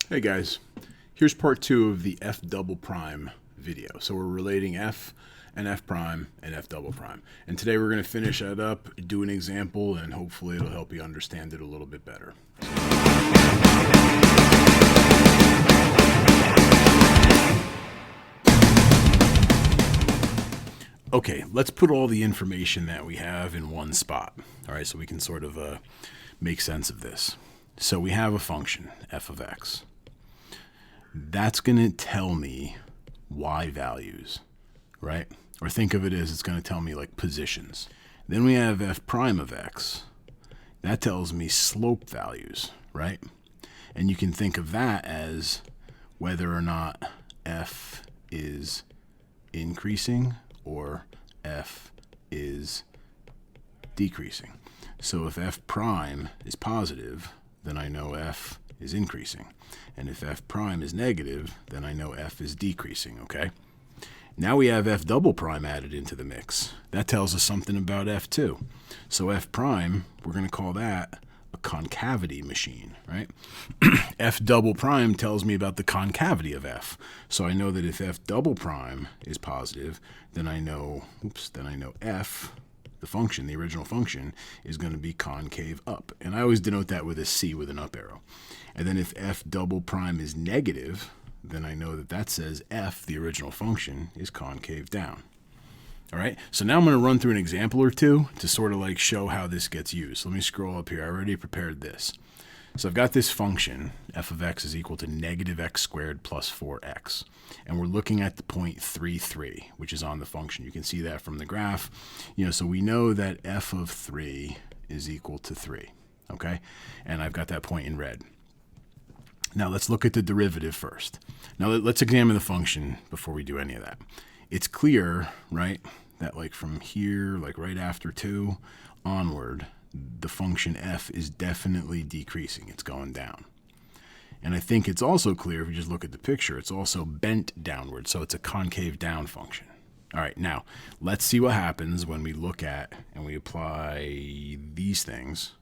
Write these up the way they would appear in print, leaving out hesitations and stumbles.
Hey guys, here's part 2 of the f double prime video. So we're relating f and f prime and f double prime. And today we're going to finish that up, do an example, and hopefully it'll help you understand it a little bit better. Okay, let's put all the information that we have in one spot. All right, so we can sort of make sense of this. So we have a function, f of x. That's going to tell me y values, right? Or think of it as it's going to tell me like positions. Then we have f prime of x. That tells me slope values, right? And you can think of that as whether or not f is increasing or f is decreasing. So if f prime is positive, then I know f is increasing. And if f prime is negative, then I know f is decreasing, okay? Now we have f double prime added into the mix. That tells us something about f2. So f prime, we're going to call that a concavity machine, right? F double prime tells me about the concavity of f. So I know that if f double prime is positive, then I know, f, the function, the original function, is going to be concave up. And I always denote that with a C with an up arrow. And then if f double prime is negative, then I know that that says f, the original function, is concave down. All right, so now I'm going to run through an example or two to sort of like show how this gets used. So let me scroll up here. I already prepared this. So I've got this function, f of x is equal to negative x squared plus 4x. And we're looking at the point 3, 3, which is on the function. You can see that from the graph. So we know that f of 3 is equal to 3, okay? And I've got that point in red. Now let's look at the derivative first. Now let's examine the function before we do any of that. It's clear, right, that like from here, like right after 2 onward, the function f is definitely decreasing. It's going down. And I think it's also clear, if you just look at the picture, it's also bent downward, so it's a concave down function. All right, now let's see what happens when we look at and we apply these things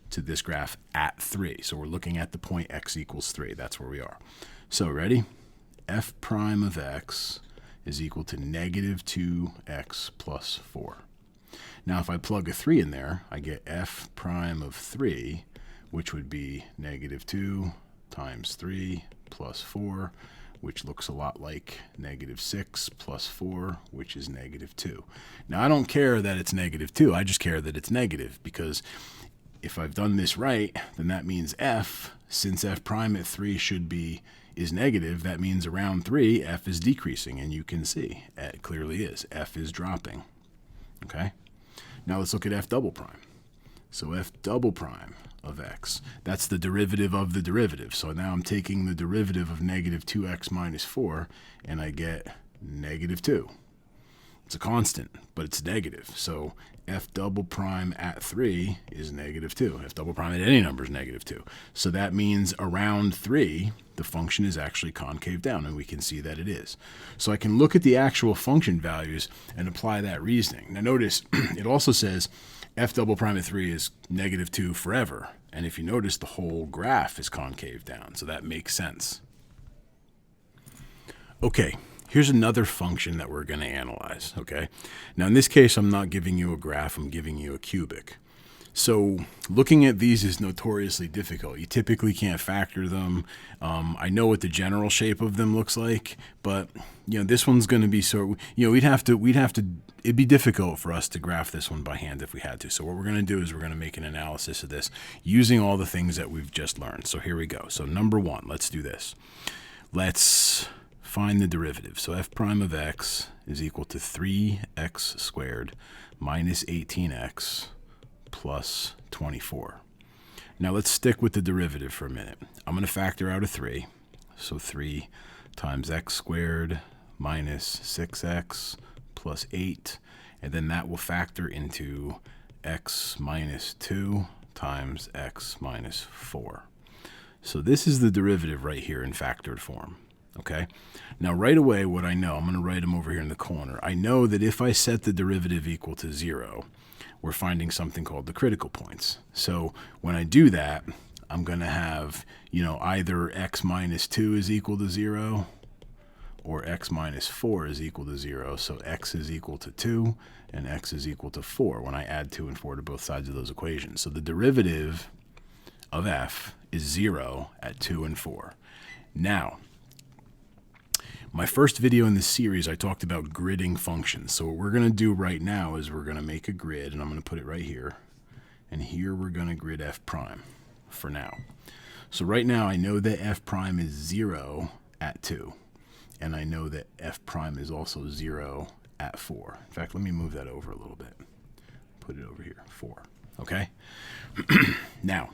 to this graph at 3. So we're looking at the point x equals 3. That's where we are. So ready? F prime of x is equal to negative 2x plus 4. Now if I plug a 3 in there, I get f prime of 3, which would be negative 2 times 3 plus 4, which looks a lot like negative 6 plus 4, which is negative 2. Now I don't care that it's negative 2. I just care that it's negative, because if I've done this right, then that means f, since f prime at 3 is negative, that means around 3, f is decreasing. And you can see it clearly is. F is dropping. Okay? Now let's look at f double prime. So f double prime of x, that's the derivative of the derivative. So now I'm taking the derivative of negative 2x minus 4, and I get negative 2. It's a constant, but it's negative. So f double prime at 3 is negative 2. F double prime at any number is negative 2. So that means around 3, the function is actually concave down, and we can see that it is. So I can look at the actual function values and apply that reasoning. Now notice, it also says f double prime at 3 is negative 2 forever. And if you notice, the whole graph is concave down, so that makes sense. Okay. Here's another function that we're going to analyze, okay? Now, in this case, I'm not giving you a graph. I'm giving you a cubic. So looking at these is notoriously difficult. You typically can't factor them. I know what the general shape of them looks like, but this one's going to be it'd be difficult for us to graph this one by hand if we had to. So what we're going to do is we're going to make an analysis of this using all the things that we've just learned. So here we go. So number 1, let's do this. Let's find the derivative. So f prime of x is equal to 3x squared minus 18x plus 24. Now let's stick with the derivative for a minute. I'm going to factor out a 3. So 3 times x squared minus 6x plus 8. And then that will factor into x minus 2 times x minus 4. So this is the derivative right here in factored form. Okay, now right away what I know, I'm going to write them over here in the corner. I know that if I set the derivative equal to 0, we're finding something called the critical points. So when I do that, I'm going to have, either x minus 2 is equal to 0 or x minus 4 is equal to 0. So x is equal to 2 and x is equal to 4 when I add 2 and 4 to both sides of those equations. So the derivative of f is 0 at 2 and 4. Now, my first video in this series, I talked about gridding functions. So what we're going to do right now is we're going to make a grid, and I'm going to put it right here. And here we're going to grid f prime for now. So right now I know that f prime is 0 at 2. And I know that f prime is also 0 at 4. In fact, let me move that over a little bit. Put it over here, 4. Okay? Now,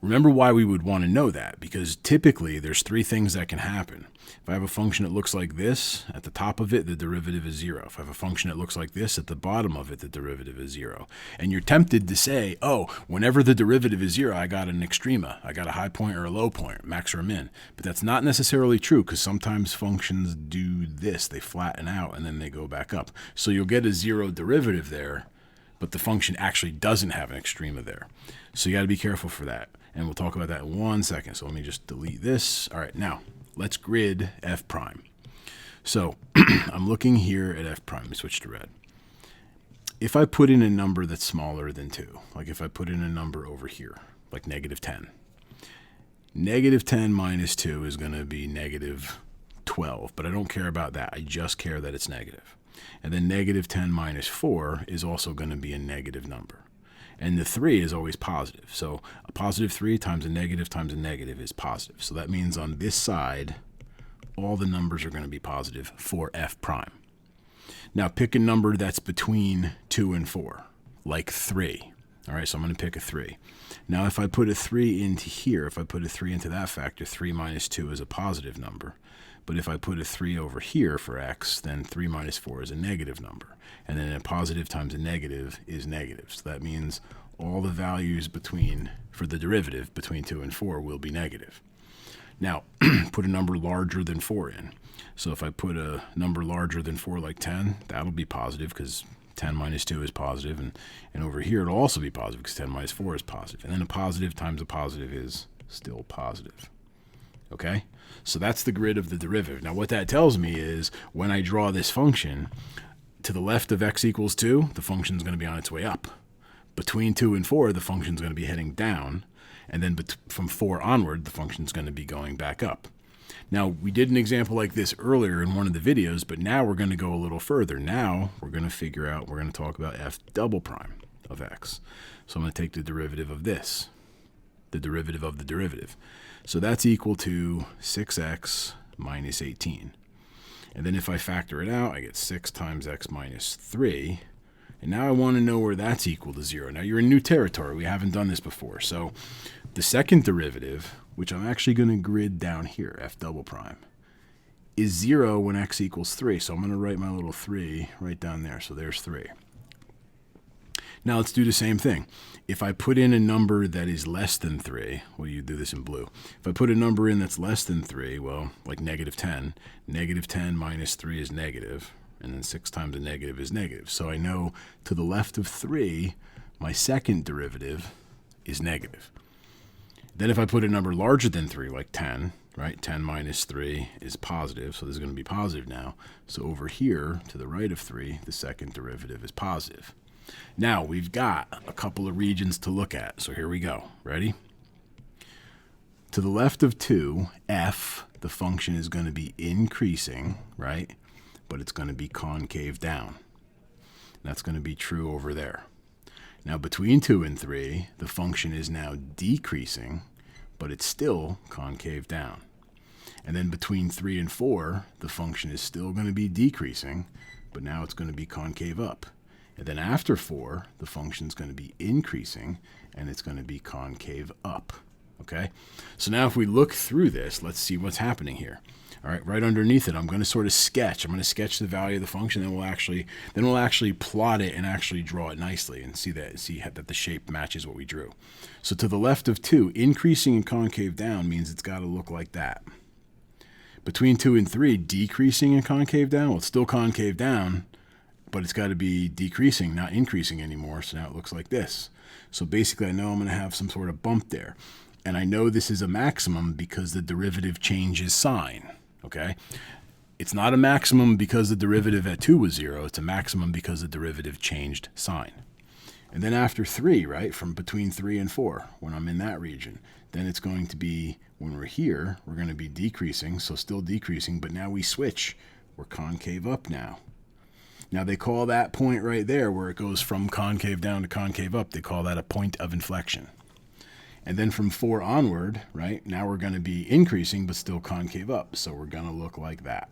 remember why we would want to know that, because typically there's 3 things that can happen. If I have a function that looks like this, at the top of it, the derivative is 0. If I have a function that looks like this, at the bottom of it, the derivative is 0. And you're tempted to say, oh, whenever the derivative is 0, I got an extrema. I got a high point or a low point, max or min. But that's not necessarily true, because sometimes functions do this. They flatten out and then they go back up. So you'll get a 0 derivative there, but the function actually doesn't have an extrema there. So you got to be careful for that. And we'll talk about that in 1 second. So let me just delete this. All right, now let's grid f prime. So I'm looking here at f prime. Let me switch to red. If I put in a number that's smaller than 2, like if I put in a number over here, like -10, -10 minus 2 is going to be -12, but I don't care about that. I just care that it's negative. And then -10 minus 4 is also going to be a negative number. And the 3 is always positive. So a positive 3 times a negative is positive. So that means on this side, all the numbers are going to be positive for f prime. Now pick a number that's between 2 and 4, like 3. All right, so I'm going to pick a 3. Now if I put a 3 into here, if I put a 3 into that factor, 3 minus 2 is a positive number. But if I put a 3 over here for x, then 3 minus 4 is a negative number. And then a positive times a negative is negative. So that means all the values for the derivative between 2 and 4 will be negative. Now, put a number larger than 4 in. So if I put a number larger than 4, like 10, that'll be positive because 10 minus 2 is positive. And over here, it'll also be positive because 10 minus 4 is positive. And then a positive times a positive is still positive. Okay? So that's the grid of the derivative. Now what that tells me is when I draw this function, to the left of x equals 2, the function's going to be on its way up. Between 2 and 4, the function's going to be heading down. And then from 4 onward, the function's going to be going back up. Now, we did an example like this earlier in one of the videos, but now we're going to go a little further. Now we're going to talk about f double prime of x. So I'm going to take the derivative of this, the derivative of the derivative. So that's equal to 6x minus 18. And then if I factor it out, I get 6 times x minus 3. And now I want to know where that's equal to 0. Now you're in new territory. We haven't done this before. So the second derivative, which I'm actually going to grid down here, f double prime, is 0 when x equals 3. So I'm going to write my little 3 right down there. So there's 3. Now let's do the same thing. If I put in a number that is less than 3, well, you do this in blue. If I put a number in that's less than 3, well, like -10, -10 minus 3 is negative, and then 6 times a negative is negative. So I know to the left of 3, my second derivative is negative. Then if I put a number larger than 3, like 10, right, 10 minus 3 is positive, so this is going to be positive now. So over here, to the right of 3, the second derivative is positive. Now, we've got a couple of regions to look at, so here we go. Ready? To the left of 2, f, the function is going to be increasing, right? But it's going to be concave down. That's going to be true over there. Now, between 2 and 3, the function is now decreasing, but it's still concave down. And then between 3 and 4, the function is still going to be decreasing, but now it's going to be concave up. And then after 4, the function is going to be increasing, and it's going to be concave up. Okay? So now if we look through this, let's see what's happening here. All right, right underneath it, I'm going to sort of sketch. I'm going to sketch the value of the function, then we'll actually plot it and actually draw it nicely and see that the shape matches what we drew. So to the left of 2, increasing and concave down means it's got to look like that. Between 2 and 3, decreasing and concave down, well, it's still concave down, but it's got to be decreasing, not increasing anymore, so now it looks like this. So basically I know I'm going to have some sort of bump there. And I know this is a maximum because the derivative changes sign, okay? It's not a maximum because the derivative at 2 was 0. It's a maximum because the derivative changed sign. And then after 3, right, from between 3 and 4, when I'm in that region, then it's going to be, when we're here, we're going to be decreasing, so still decreasing, but now we switch. We're concave up now. Now they call that point right there where it goes from concave down to concave up, they call that a point of inflection. And then from 4 onward, right, now we're going to be increasing but still concave up, so we're going to look like that.